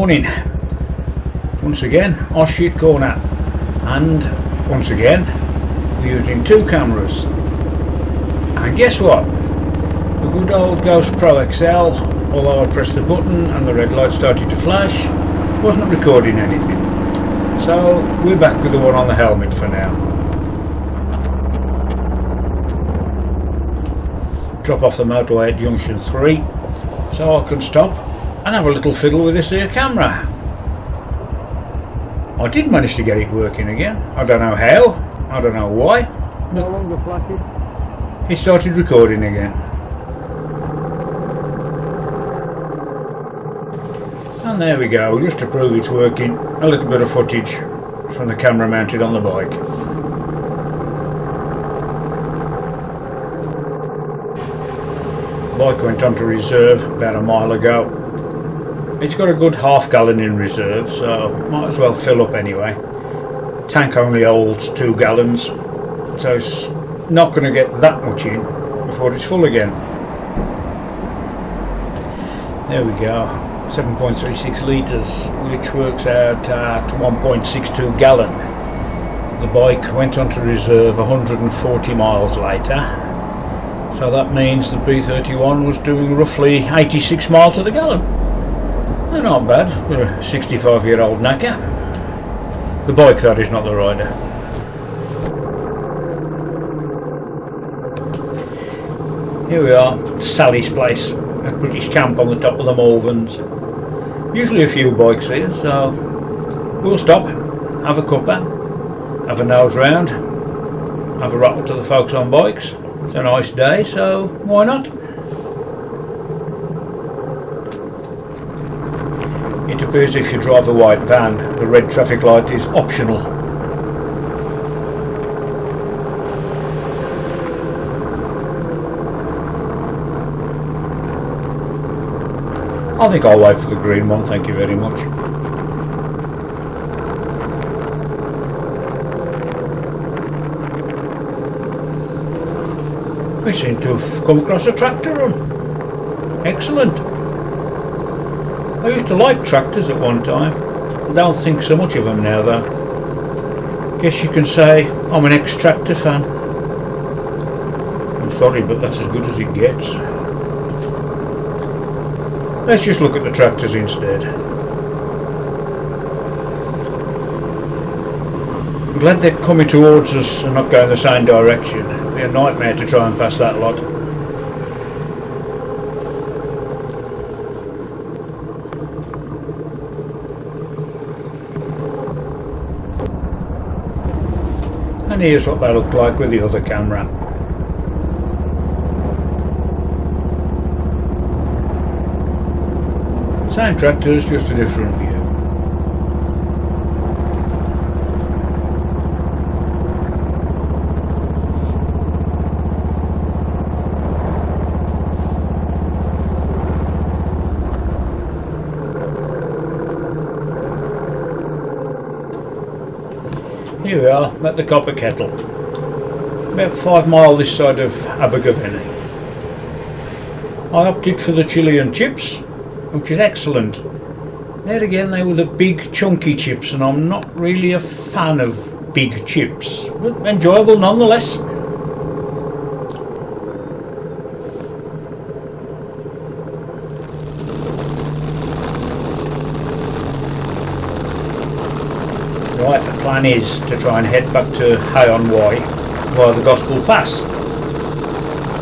morning. Once again, our shoot corner, and once again we're using two cameras. And guess what? The good old Ghost Pro XL, although I pressed the button and the red light started to flash, wasn't recording anything. So we're back with the one on the helmet for now. Drop off the motorway at junction 3 so I can stop and have a little fiddle with this here camera. I did manage to get it working again. I don't know how, I don't know why. No longer flashing. It started recording again. And there we go, just to prove it's working, a little bit of footage from the camera mounted on the bike. The bike went onto reserve about a mile ago. It's got a good half gallon in reserve, so might as well fill up anyway. Tank only holds 2 gallons, so it's not going to get that much in before it's full again. There we go, 7.36 litres, which works out at 1.62 gallon. The bike went onto reserve 140 miles later, so that means the B31 was doing roughly 86 miles to the gallon. They're not bad for a 65-year-old knacker. The bike, that is, not the rider. Here we are, Sally's place, a British camp on the top of the Malverns. Usually a few bikes here, so we'll stop, have a cuppa, have a nose round, have a rattle to the folks on bikes. It's a nice day, so why not? It appears if you drive a white van, the red traffic light is optional. I think I'll wait for the green one, thank you very much. We seem to have come across a tractor run. Excellent. I used to like tractors at one time. I don't think so much of them now though. Guess you can say I'm an ex-tractor fan. I'm sorry, but that's as good as it gets. Let's just look at the tractors instead. I'm glad they're coming towards us and not going the same direction. It'd be a nightmare to try and pass that lot. And here's what they look like with the other camera. Same tractors, just a different view. Here we are at the Copper Kettle, about 5 miles this side of Abergavenny. I opted for the Chilean chips, which is excellent. There again, they were the big chunky chips, and I'm not really a fan of big chips, but enjoyable nonetheless. Right, the plan is to try and head back to Hay-on-Wye via the Gospel Pass.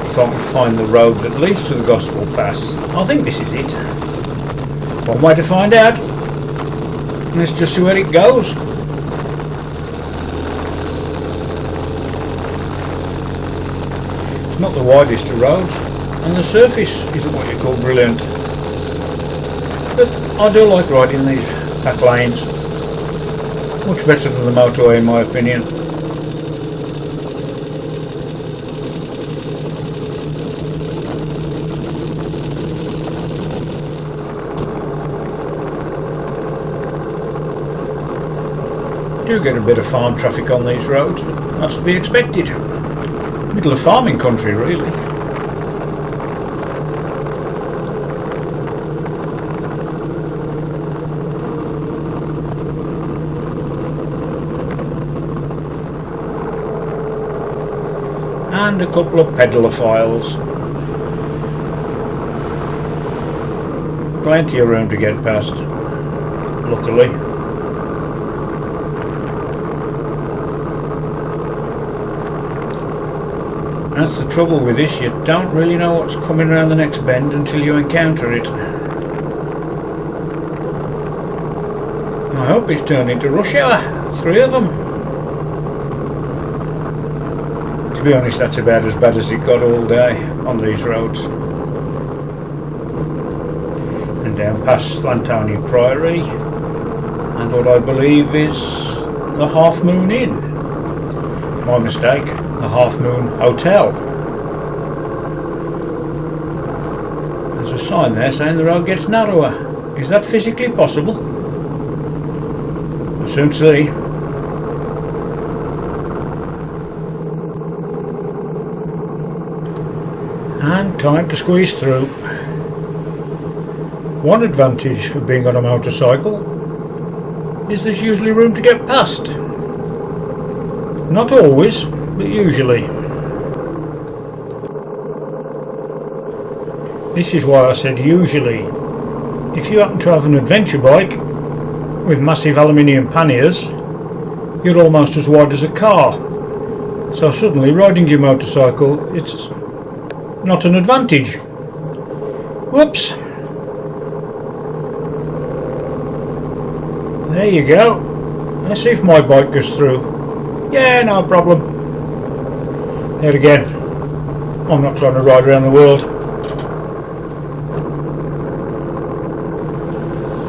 If I can find the road that leads to the Gospel Pass. I think this is it. One way to find out. Let's just see where it goes. It's not the widest of roads, and the surface isn't what you call brilliant. But I do like riding these back lanes. Much better than the motorway in my opinion. Do get a bit of farm traffic on these roads, but that's to be expected. Middle of farming country really. and a couple of pedalophiles. Plenty of room to get past, luckily. That's the trouble with this, you don't really know what's coming around the next bend until you encounter it. I hope it's turned into rush hour, 3 of them. To be honest, that's about as bad as it got all day on these roads. And down past Lantoni Priory, and what I believe is the Half Moon Inn. My mistake, the Half Moon Hotel. There's a sign there saying the road gets narrower. Is that physically possible? We'll soon see. And time to squeeze through. One advantage of being on a motorcycle is there's usually room to get past. Not always, but usually. This is why I said usually. If you happen to have an adventure bike with massive aluminium panniers, you're almost as wide as a car. So suddenly riding your motorcycle, it's not an advantage. Whoops. There you go. Let's see if my bike goes through. Yeah, no problem. There again. I'm not trying to ride around the world.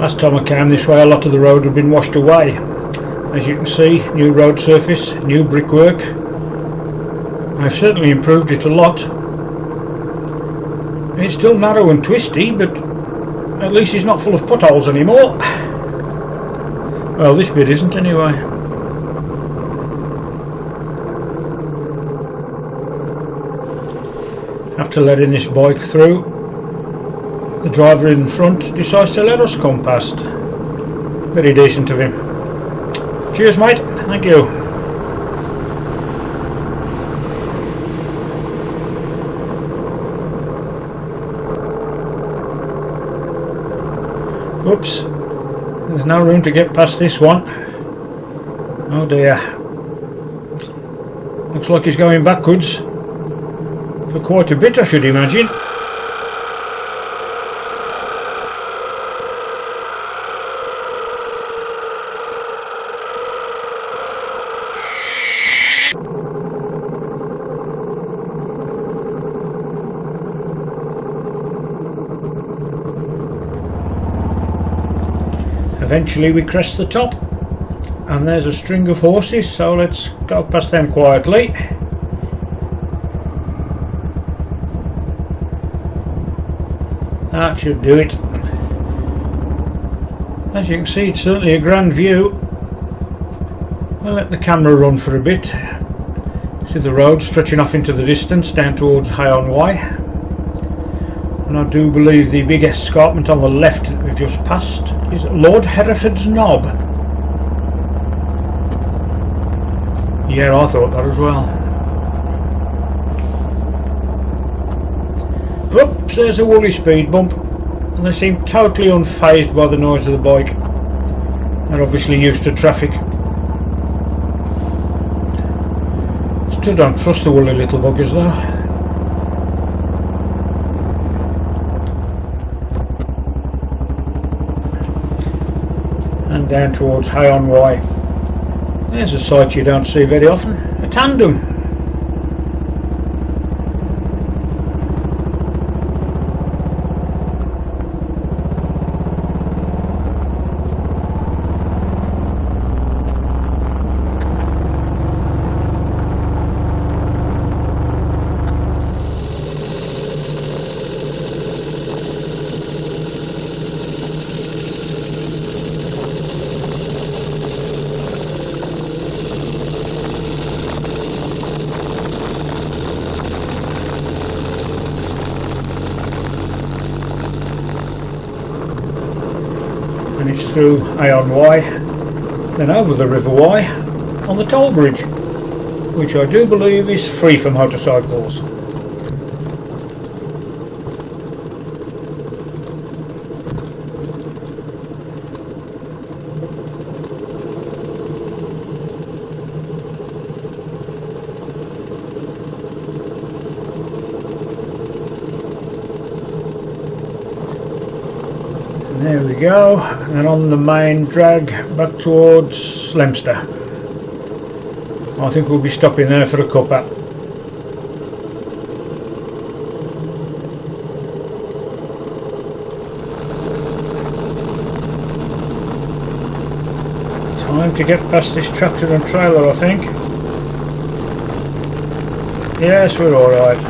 Last time I came this way, a lot of the road had been washed away. As you can see, new road surface, new brickwork. I've certainly improved it a lot. It's still narrow and twisty, but at least it's not full of potholes anymore. Well, this bit isn't anyway. After letting this bike through, the driver in front decides to let us come past. Very decent of him. Cheers, mate. Thank you. Oops. There's no room to get past this one. Oh dear. Looks like he's going backwards. For quite a bit, I should imagine. Eventually we crest the top, and there's a string of horses, so let's go past them quietly. That should do it. As you can see, it's certainly a grand view. We'll let the camera run for a bit. See the road stretching off into the distance down towards High-on-Wye. And I do believe the big escarpment on the left that we've just passed is Lord Hereford's Knob. Yeah, I thought that as well. Oops, there's a woolly speed bump, and they seem totally unfazed by the noise of the bike. They're obviously used to traffic. Still don't trust the woolly little buggers though. And down towards High-on-Wye. There's a sight you don't see very often, a tandem. Finished through High-on-Wye, then over the River Wye on the toll bridge. which I do believe is free for motorcycles. There we go, and on the main drag back towards Leominster. I think we'll be stopping there for a cuppa. Time to get past this tractor and trailer, I think. Yes, we're alright.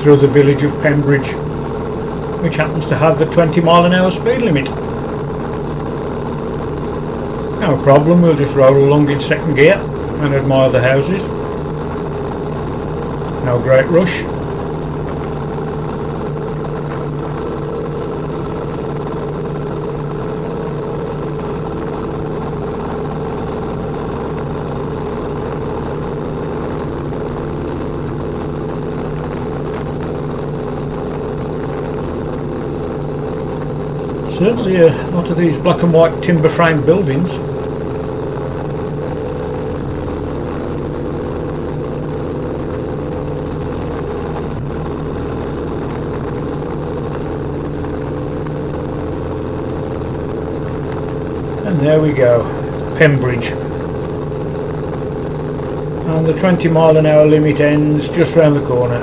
Through the village of Pembridge, which happens to have the 20-mile-an-hour speed limit. No problem, we'll just roll along in second gear and admire the houses. No great rush. Certainly a lot of these black and white timber frame buildings. And there we go, Pembridge. And the 20-mile-an-hour limit ends just round the corner.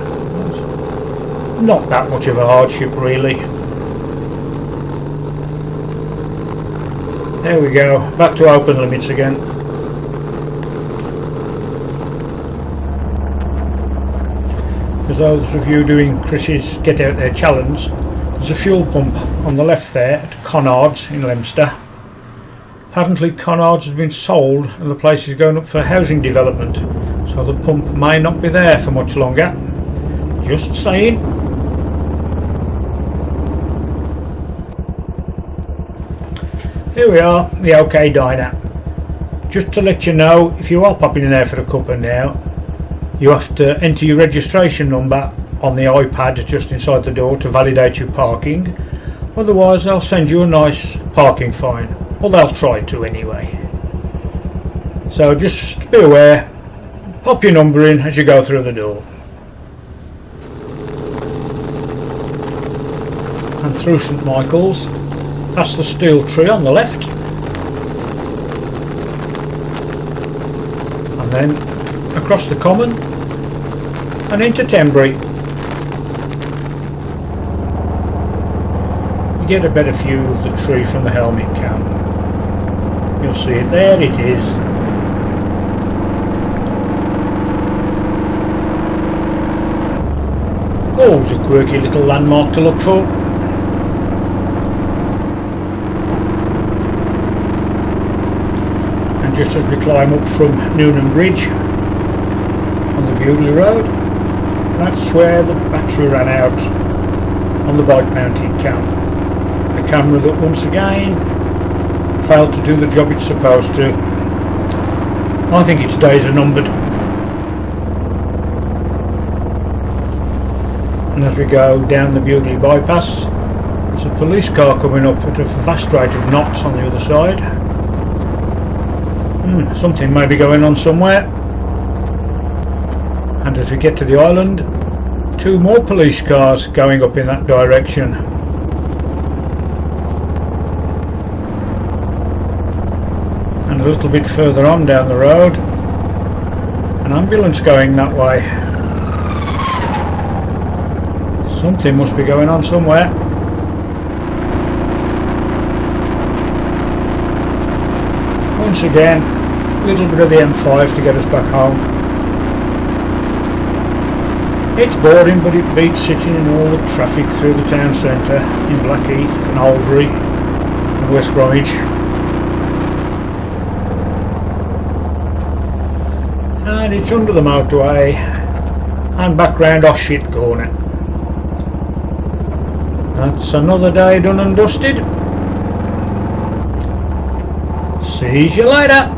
It's not that much of a hardship really. There we go, back to open limits again. For those of you doing Chris's Get Out There challenge, there's a fuel pump on the left there at Connard's in Leominster. Apparently Connard's has been sold and the place is going up for housing development, so the pump may not be there for much longer. Just saying. Here we are, the OK Diner. Just to let you know, if you are popping in there for a cuppa now, you have to enter your registration number on the iPad just inside the door to validate your parking. Otherwise they'll send you a nice parking fine, or they'll try to anyway. So just be aware, pop your number in as you go through the door. And through St Michael's, past the steel tree on the left, and then across the common and into Tenbury. You get a better view of the tree from the helmet cam. You'll see it, there it is. Always a quirky little landmark to look for. Just as we climb up from Newnham Bridge on the Bewdley Road, that's where the battery ran out on the bike mounted cam. The camera that once again failed to do the job it's supposed to. I think its days are numbered. And as we go down the Bewdley bypass, there's a police car coming up at a vast rate of knots on the other side. Something may be going on somewhere. And as we get to the island, two more police cars going up in that direction. And a little bit further on down the road, an ambulance going that way. Something must be going on somewhere. Once again, a little bit of the M5 to get us back home. It's boring, but it beats sitting in all the traffic through the town centre in Blackheath and Albury and West Bromwich. and it's under the motorway and back round our shit corner. That's another day done and dusted. See you later.